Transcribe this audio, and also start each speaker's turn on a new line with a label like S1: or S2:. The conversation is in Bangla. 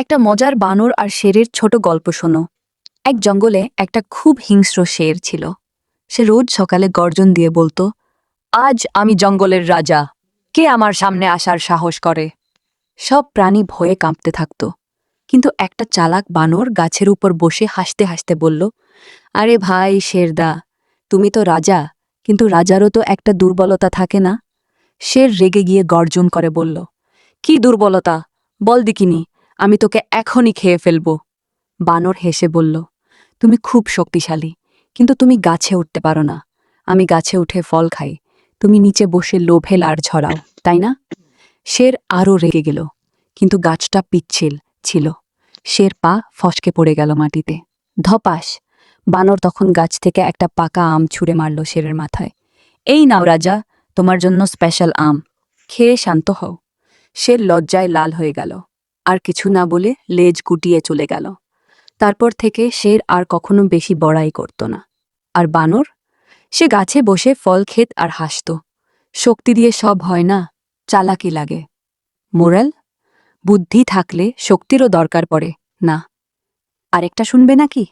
S1: একটা মজার বানর আর শেরের ছোট গল্প শোনো। এক জঙ্গলে একটা খুব হিংস্র শের ছিল। সে রোজ সকালে গর্জন দিয়ে বলতো, আজ আমি জঙ্গলের রাজা, কে আমার সামনে আসার সাহস করে? সব প্রাণী ভয়ে কাঁপতে থাকত। কিন্তু একটা চালাক বানর গাছের উপর বসে হাসতে হাসতে বলল, আরে ভাই শেরদা, তুমি তো রাজা, কিন্তু রাজারও তো একটা দুর্বলতা থাকে না? শের রেগে গিয়ে গর্জন করে বলল, কি দুর্বলতা? বল দিকিনি, আমি তোকে এখনই খেয়ে ফেলব। বানর হেসে বলল, তুমি খুব শক্তিশালী, কিন্তু তুমি গাছে উঠতে পারো না। আমি গাছে উঠে ফল খাই, তুমি নিচে বসে লোভে লাড় ঝরাও, তাই না? শের আরও রেগে গেল, কিন্তু গাছটা পিচ্ছিল ছিল। শের পা ফসকে পড়ে গেল মাটিতে। ধপাস! বানর তখন গাছ থেকে একটা পাকা আম ছুঁড়ে মারল শেরের মাথায়। এই নাও রাজা, তোমার জন্য স্পেশাল আম, খেয়ে শান্ত হও। সে লজ্জায় লাল হয়ে গেল, আর কিছু না বলে লেজ গুটিয়ে চলে গেল। তারপর থেকে শের আর কখনো বেশি বড়াই করত না। আর বানর, সে গাছে বসে ফল খেত আর হাসত। শক্তি দিয়ে সব হয় না, চালাকি লাগে। মোরাল: বুদ্ধি থাকলে শক্তিরও দরকার পড়ে না। আরেকটা শুনবে নাকি?